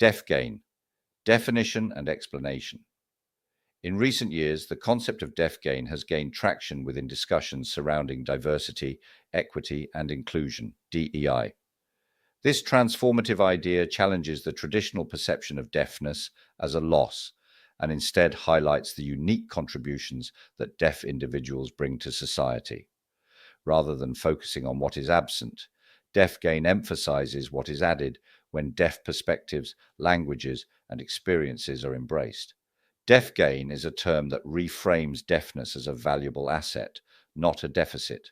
Deaf gain, definition and explanation. In recent years, the concept of deaf gain has gained traction within discussions surrounding diversity, equity, and inclusion, DEI. This transformative idea challenges the traditional perception of deafness as a loss and instead highlights the unique contributions that deaf individuals bring to society. Rather than focusing on what is absent, deaf gain emphasizes what is added when deaf perspectives, languages, and experiences are embraced. Deaf gain is a term that reframes deafness as a valuable asset, not a deficit.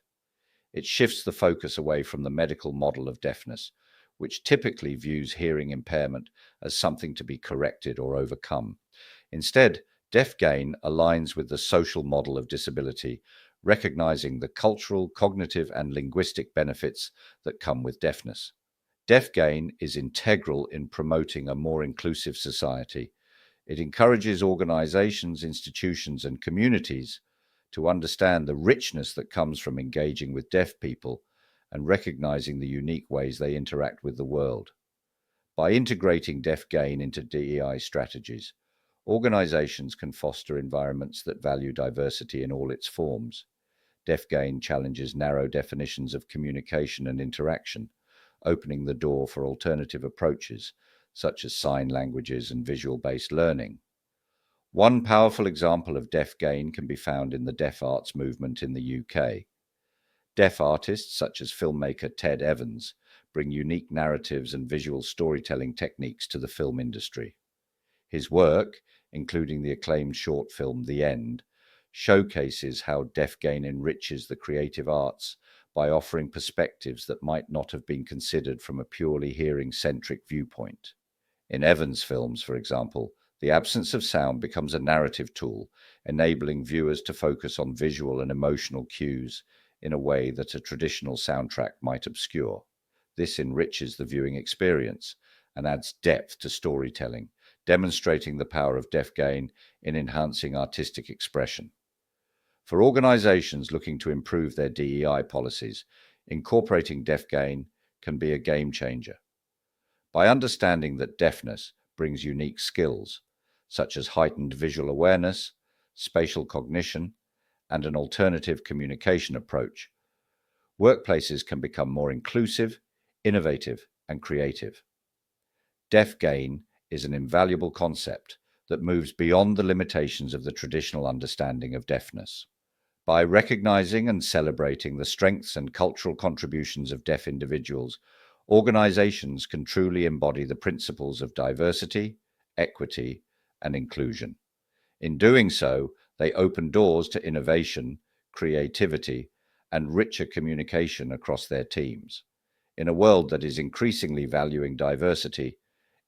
It shifts the focus away from the medical model of deafness, which typically views hearing impairment as something to be corrected or overcome. Instead, deaf gain aligns with the social model of disability, recognizing the cultural, cognitive, and linguistic benefits that come with deafness. Deaf gain is integral in promoting a more inclusive society. It encourages organizations, institutions, and communities to understand the richness that comes from engaging with deaf people and recognizing the unique ways they interact with the world. By integrating deaf gain into DEI strategies, organizations can foster environments that value diversity in all its forms. Deaf gain challenges narrow definitions of communication and interaction, opening the door for alternative approaches such as sign languages and visual-based learning. One powerful example of deaf gain can be found in the deaf arts movement in the UK. Deaf artists such as filmmaker Ted Evans bring unique narratives and visual storytelling techniques to the film industry. His work, including the acclaimed short film The End, showcases how deaf gain enriches the creative arts by offering perspectives that might not have been considered from a purely hearing-centric viewpoint. In Evans' films, for example, the absence of sound becomes a narrative tool, enabling viewers to focus on visual and emotional cues in a way that a traditional soundtrack might obscure. This enriches the viewing experience and adds depth to storytelling, demonstrating the power of deaf gain in enhancing artistic expression. For organizations looking to improve their DEI policies, incorporating deaf gain can be a game changer. By understanding that deafness brings unique skills, such as heightened visual awareness, spatial cognition, and an alternative communication approach, workplaces can become more inclusive, innovative, and creative. Deaf gain is an invaluable concept that moves beyond the limitations of the traditional understanding of deafness. By recognizing and celebrating the strengths and cultural contributions of deaf individuals, organizations can truly embody the principles of diversity, equity, and inclusion. In doing so, they open doors to innovation, creativity, and richer communication across their teams. In a world that is increasingly valuing diversity,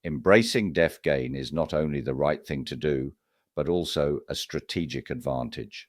embracing deaf gain is not only the right thing to do, but also a strategic advantage.